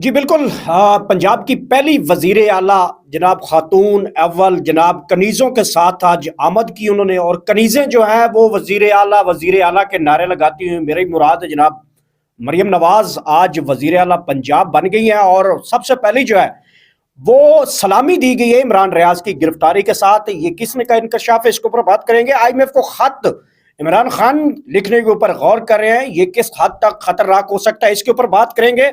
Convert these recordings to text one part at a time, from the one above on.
جی بالکل پنجاب کی پہلی وزیر اعلیٰ جناب خاتون اول جناب کنیزوں کے ساتھ آج آمد کی انہوں نے، اور کنیزیں جو ہیں وہ وزیر اعلیٰ کے نعرے لگاتی ہوئی میری مراد جناب مریم نواز آج وزیر اعلیٰ پنجاب بن گئی ہیں۔ اور سب سے پہلی جو ہے وہ سلامی دی گئی ہے عمران ریاض کی گرفتاری کے ساتھ۔ یہ کس نے کا انکشاف ہے، اس کے اوپر بات کریں گے۔ آئی ایم ایف کو خط عمران خان لکھنے کے اوپر غور کر رہے ہیں، یہ کس حد تک خطرناک ہو سکتا ہے، اس کے اوپر بات کریں گے۔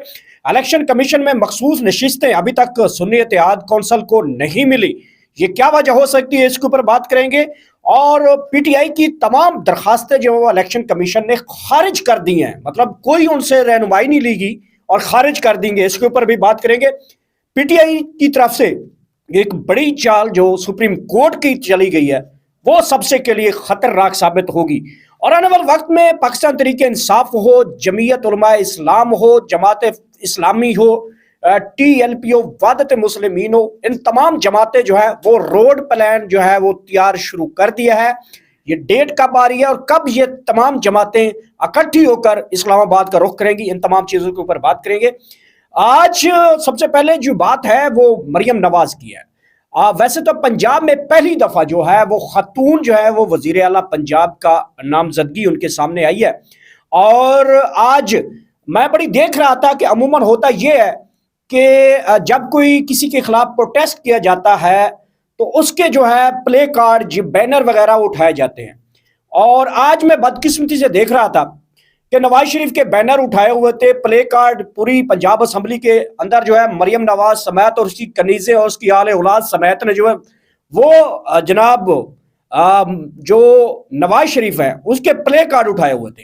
الیکشن کمیشن میں مخصوص نشستیں ابھی تک سنی اتحاد کونسل کو نہیں ملی، یہ کیا وجہ ہو سکتی ہے، اس کے اوپر بات کریں گے۔ اور پی ٹی آئی کی تمام درخواستیں جو وہ الیکشن کمیشن نے خارج کر دی ہیں، مطلب کوئی ان سے رہنمائی نہیں لی گئی اور خارج کر دیں گے، اس کے اوپر بھی بات کریں گے۔ پی ٹی آئی کی طرف سے ایک بڑی چال جو سپریم کورٹ کی چلی گئی ہے وہ سب سے کے لیے خطرناک ثابت ہوگی۔ اور آنے والے وقت میں پاکستان تحریک انصاف ہو، جمعیت علماء اسلام ہو، جماعت اسلامی ہو، ٹی ایل پی ہو، وحدت مسلمین ہو، ان تمام جماعتیں جو ہے وہ روڈ پلان جو ہے وہ تیار شروع کر دیا ہے۔ یہ ڈیٹ کب آ رہی ہے اور کب یہ تمام جماعتیں اکٹھی ہو کر اسلام آباد کا رخ کریں گی، ان تمام چیزوں کے اوپر بات کریں گے۔ آج سب سے پہلے جو بات ہے وہ مریم نواز کی ہے۔ ویسے تو پنجاب میں پہلی دفعہ جو ہے وہ خاتون جو ہے وہ وزیر اعلیٰ پنجاب کا نامزدگی ان کے سامنے آئی ہے، اور آج میں بڑی دیکھ رہا تھا کہ عموماً ہوتا یہ ہے کہ جب کوئی کسی کے خلاف پروٹیسٹ کیا جاتا ہے تو اس کے جو ہے پلے کارڈ بینر وغیرہ اٹھائے جاتے ہیں، اور آج میں بدقسمتی سے دیکھ رہا تھا کہ نواز شریف کے بینر اٹھائے ہوئے تھے، پلے کارڈ پوری پنجاب اسمبلی کے اندر جو ہے مریم نواز سمیت اور اس کی کنیزیں اور اس کی آل اولاد سمیت نے جو ہے وہ جناب جو نواز شریف ہے اس کے پلے کارڈ اٹھائے ہوئے تھے،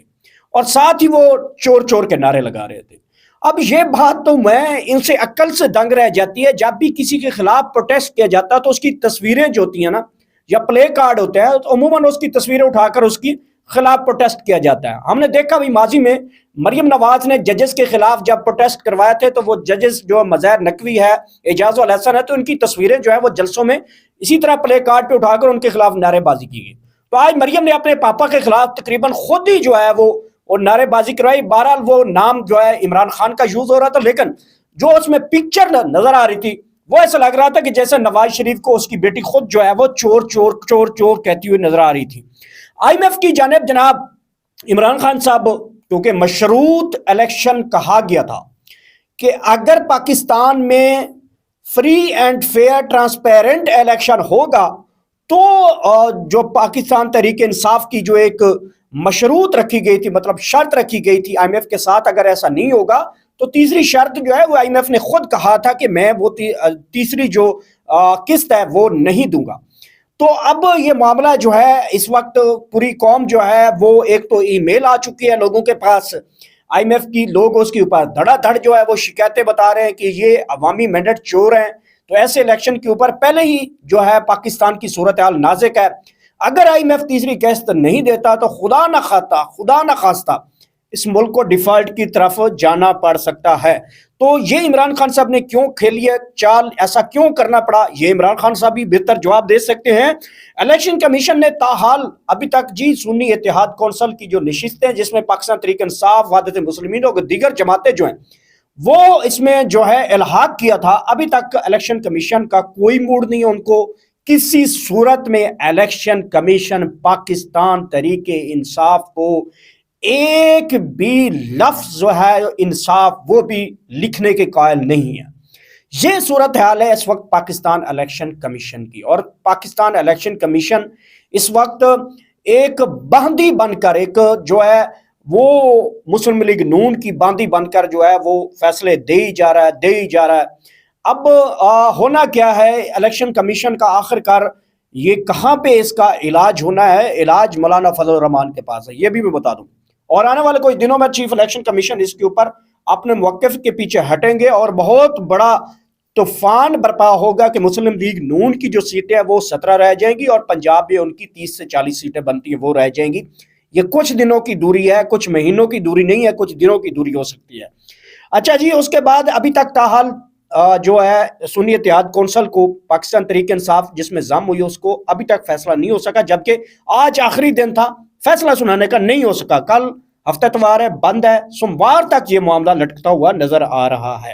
اور ساتھ ہی وہ چور چور کے نعرے لگا رہے تھے۔ اب یہ بات تو میں ان سے عقل سے دنگ رہ جاتی ہے، جب بھی کسی کے خلاف پروٹیسٹ کیا جاتا ہے تو اس کی تصویریں جو ہوتی ہیں نا یا پلے کارڈ ہوتے ہیں تو عموماً اس کی تصویریں اٹھا کر اس کی خلاف پروٹیسٹ کیا جاتا ہے۔ ہم نے دیکھا بھی ماضی میں مریم نواز نے ججز کے خلاف جب پروٹیسٹ کروائے تھے تو وہ ججز جو مظاہر نقوی ہے، اعجاز الحسن ہے، تو ان کی تصویریں جو ہے وہ جلسوں میں اسی طرح پلے کارڈ پہ اٹھا کر ان کے خلاف نعرے بازی کی گئی۔ تو آج مریم نے اپنے پاپا کے خلاف تقریباً خود ہی جو ہے وہ نعرے بازی کروائی۔ بہرحال وہ نام جو ہے عمران خان کا یوز ہو رہا تھا، لیکن جو اس میں پکچر نظر آ رہی تھی وہ ایسا لگ رہا تھا کہ جیسے نواز شریف کو اس کی بیٹی خود جو ہے وہ چور چور چور چور کہتی ہوئی نظر آ رہی تھی۔ آئی ایم ایف کی جانب جناب عمران خان صاحب، کیونکہ مشروط الیکشن کہا گیا تھا کہ اگر پاکستان میں free and fair transparent election ہوگا تو جو پاکستان تحریک انصاف کی جو ایک مشروط رکھی گئی تھی، مطلب شرط رکھی گئی تھی آئی ایم ایف کے ساتھ، اگر ایسا نہیں ہوگا تو تیسری شرط جو ہے وہ آئی ایم ایف نے خود کہا تھا کہ میں وہ تیسری جو قسط ہے وہ نہیں دوں گا۔ تو اب یہ معاملہ جو ہے اس وقت پوری قوم جو ہے وہ ایک تو ای میل آ چکی ہے لوگوں کے پاس، آئی ایم ایف کی لوگ اس کے اوپر دھڑا دھڑ جو ہے وہ شکایتیں بتا رہے ہیں کہ یہ عوامی مینڈیٹ چور ہیں۔ تو ایسے الیکشن کے اوپر پہلے ہی جو ہے پاکستان کی صورتحال نازک ہے، اگر آئی ایم ایف تیسری قسط نہیں دیتا تو خدا نہ خواستہ اس ملک کو ڈیفالٹ کی طرف جانا پڑ سکتا ہے۔ تو یہ عمران خان صاحب نے کیوں کھیلی ہے چال، ایسا کیوں کرنا پڑا، یہ عمران خان صاحب بھی بہتر جواب دے سکتے ہیں۔ الیکشن کمیشن نے تاحال ابھی تک سنی اتحاد کونسل کی جو نشستیں جس میں پاکستان تحریک انصاف، وحدت مسلمین اور دیگر جماعتیں جو ہیں وہ اس میں جو ہے الحاق کیا تھا، ابھی تک الیکشن کمیشن کا کوئی موڈ نہیں ہے ان کو کسی صورت میں الیکشن کمیشن پاکستان تحریک انصاف کو ایک بھی لفظ جو ہے انصاف وہ بھی لکھنے کے قائل نہیں ہے۔ یہ صورتحال ہے اس وقت پاکستان الیکشن کمیشن کی، اور پاکستان الیکشن کمیشن اس وقت ایک باندی بن کر، ایک جو ہے وہ مسلم لیگ نون کی باندی بن کر جو ہے وہ فیصلے دے ہی جا رہا ہے۔ اب ہونا کیا ہے، الیکشن کمیشن کا آخر کار یہ کہاں پہ اس کا علاج ہونا ہے، علاج مولانا فضل الرحمان کے پاس ہے، یہ بھی میں بتا دوں۔ اور آنے والے کچھ دنوں میں چیف الیکشن کمیشن اس کے اوپر اپنے موقف کے پیچھے ہٹیں گے، اور بہت بڑا طوفان برپا ہوگا کہ مسلم لیگ نون کی جو سیٹیں ہیں وہ 17 رہ جائیں گی، اور پنجاب میں ان کی 30 سے 40 سیٹیں بنتی ہیں وہ رہ جائیں گی۔ یہ کچھ دنوں کی دوری ہے، کچھ مہینوں کی دوری نہیں ہے، کچھ دنوں کی دوری ہو سکتی ہے۔ اچھا جی، اس کے بعد ابھی تک تاحال جو ہے سنی اتحاد کونسل کو پاکستان تحریک انصاف جس میں ضم ہوئی اس کو ابھی تک فیصلہ نہیں ہو سکا، جبکہ آج آخری دن تھا فیصلہ سنانے کا، نہیں ہو سکا۔ کل ہفتہ اتوار ہے، بند ہے، سوموار تک یہ معاملہ لٹکتا ہوا نظر آ رہا ہے۔